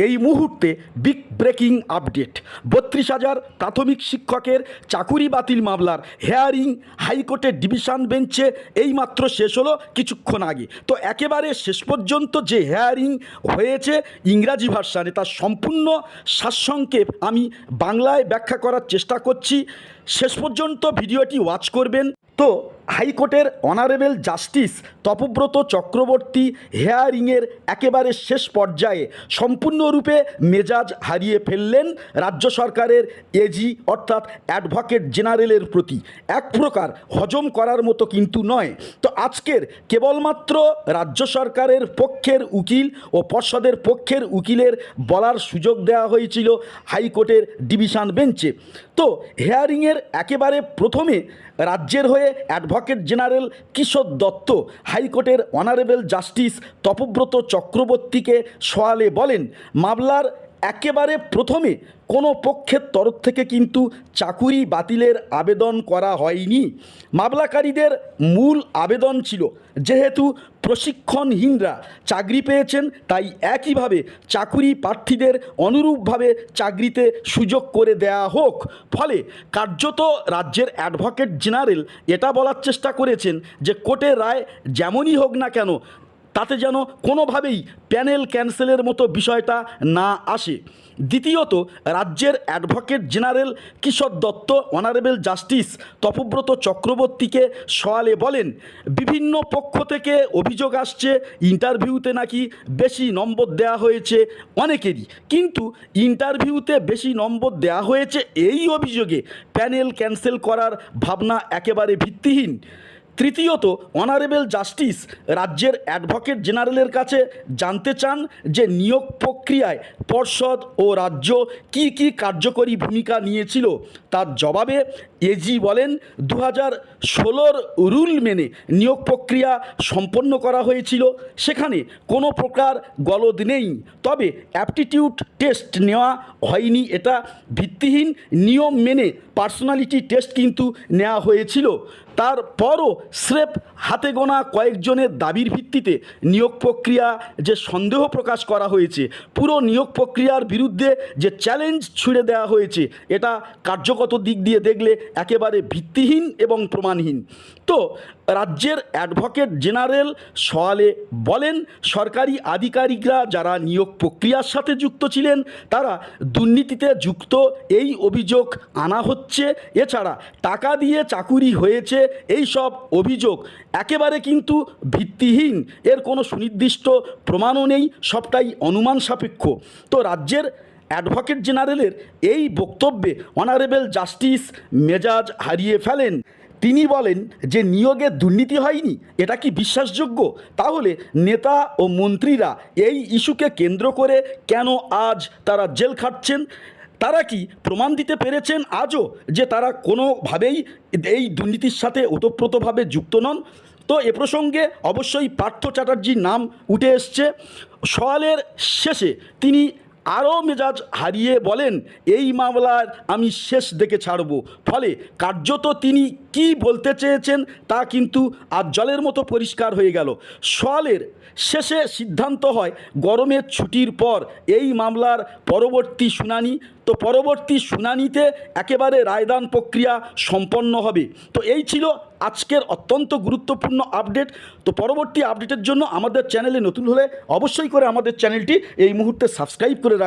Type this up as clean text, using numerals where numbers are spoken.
এই মুহূর্তে big breaking update. ৩২,০০০ প্রাথমিক শিক্ষকের চাকুরি বাতিল মামলার হেয়ারিং হাইকোর্টের ডিভিশন বেঞ্চে এইমাত্র শেষ হলো কিছুক্ষণ আগে। তো একেবারে শেষ পর্যন্ত যে হেয়ারিং হয়েছে ইংরাজি ভার্সানে, তার সম্পূর্ণ সারসংক্ষেপ আমি বাংলায় ব্যাখ্যা করার চেষ্টা করছি। শেষ পর্যন্ত ভিডিওটি ওয়াচ করবেন। তো হাইকোর্টের অনারেবল জাস্টিস তপব্রত চক্রবর্তী হেয়ারিংয়ের একেবারে শেষ পর্যায়ে সম্পূর্ণরূপে মেজাজ হারিয়ে ফেললেন রাজ্য সরকারের এজি অর্থাৎ অ্যাডভোকেট জেনারেলের প্রতি। এক প্রকার হজম করার মতো কিন্তু নয়। তো আজকের কেবলমাত্র রাজ্য সরকারের পক্ষের উকিল ও পর্ষদের পক্ষের উকিলের বলার সুযোগ দেওয়া হয়েছিল হাইকোর্টের ডিভিশন বেঞ্চে। তো হেয়ারিংয়ের একেবারে প্রথমে রাজ্যের হয়ে অ্যাডভোকেট জেনারেল কিশোর দত্ত হাইকোর্টের অনারেবল জাস্টিস তপব্রত চক্রবর্তীকে সওয়ালে বলেন, মামলার একেবারে প্রথমে কোনো পক্ষের তরফ থেকে কিন্তু চাকুরি বাতিলের আবেদন করা হয়নি। মামলাকারীদের মূল আবেদন ছিল যেহেতু প্রশিক্ষণহীনরা চাকরি পেয়েছেন, তাই একইভাবে চাকুরি প্রার্থীদের অনুরূপভাবে চাকরিতে সুযোগ করে দেয়া হোক। ফলে কার্যত রাজ্যের অ্যাডভোকেট জেনারেল এটা বলার চেষ্টা করেছেন যে কোর্টের রায় যেমনই হোক না কেন তাতে যেন কোনোভাবেই প্যানেল ক্যান্সেলের মতো বিষয়টা না আসে। দ্বিতীয়ত, রাজ্যের অ্যাডভোকেট জেনারেল কিশোর দত্ত অনারেবল জাস্টিস তপব্রত চক্রবর্তীকে সওয়ালে বলেন, বিভিন্ন পক্ষ থেকে অভিযোগ আসছে ইন্টারভিউতে নাকি বেশি নম্বর দেওয়া হয়েছে অনেকেরই, কিন্তু ইন্টারভিউতে বেশি নম্বর দেওয়া হয়েছে এই অভিযোগে প্যানেল ক্যান্সেল করার ভাবনা একেবারে ভিত্তিহীন। তৃতীয়ত, অনারেবল জাস্টিস রাজ্যের অ্যাডভোকেট জেনারেলের কাছে জানতে চান যে নিয়োগ প্রক্রিয়ায় পর্ষদ ও রাজ্য কি কার্যকরী ভূমিকা নিয়েছিল। তার জবাবে এজি বলেন, 2016 রুল মেনে নিয়োগ প্রক্রিয়া সম্পন্ন করা হয়েছিল, সেখানে কোনো প্রকার গলদ নেই। তবে অ্যাপটিটিউড টেস্ট নেওয়া হয়নি, এটা ভিত্তিহীন। নিয়ম মেনে পার্সোনালিটি টেস্ট কিন্তু নেওয়া হয়েছিল। তারপরও স্রেফ হাতে গোনা কয়েকজনের দাবির ভিত্তিতে নিয়োগ প্রক্রিয়া যে সন্দেহ প্রকাশ করা হয়েছে, পুরো নিয়োগ প্রক্রিয়ার বিরুদ্ধে যে চ্যালেঞ্জ ছুড়ে দেওয়া হয়েছে, এটা কার্যগত দিক দিয়ে দেখলে একেবারে ভিত্তিহীন এবং প্রমাণহীন। তো রাজ্যের অ্যাডভোকেট জেনারেল সওয়ালে বলেন, সরকারি আধিকারিকরা যারা নিয়োগ প্রক্রিয়ার সাথে যুক্ত ছিলেন তারা দুর্নীতিতে যুক্ত এই অভিযোগ আনা হচ্ছে। এছাড়া টাকা দিয়ে চাকুরি হয়েছে এই সব অভিযোগ একেবারে কিন্তু ভিত্তিহীন, এর কোনো সুনির্দিষ্ট প্রমাণও নেই, সবটাই অনুমান সাপেক্ষ। তো রাজ্যের অ্যাডভোকেট জেনারেলের এই বক্তব্যে অনারেবল জাস্টিস মেজাজ হারিয়ে ফেলেন। তিনি বলেন যে নিয়োগে দুর্নীতি হয়নি, এটা কি বিশ্বাসযোগ্য? তাহলে নেতা ও মন্ত্রীরা এই ইস্যুকে কেন্দ্র করে কেন আজ তারা জেল খাটছেন? তারা কি প্রমাণ দিতে পেরেছেন আজও যে তারা কোনোভাবেই এই দুর্নীতির সাথে ওতপ্রোতভাবে যুক্ত নন? তো এ প্রসঙ্গে অবশ্যই পার্থ চ্যাটার্জির নাম উঠে এসছে। সওয়ালের শেষে তিনি আরও মেজাজ হারিয়ে বলেন, এই মামলার আমি শেষ দেখে ছাড়ব। ফলে কার্যত তিনি কি বলতে চেয়েছেন তা কিন্তু আজ জলের মতো পরিষ্কার হয়ে গেল। সওয়ালের শেষে সিদ্ধান্ত হয় গরমের ছুটির পর এই মামলার পরবর্তী শুনানি। তো পরবর্তী শুনানিতে একেবারে রায়দান প্রক্রিয়া সম্পন্ন হবে। তো এই ছিল আজকের অত্যন্ত গুরুত্বপূর্ণ আপডেট। তো পরবর্তী আপডেটের জন্য আমাদের চ্যানেলে নতুন হলে অবশ্যই করে আমাদের চ্যানেলটি এই মুহূর্তে সাবস্ক্রাইব করে রাখ।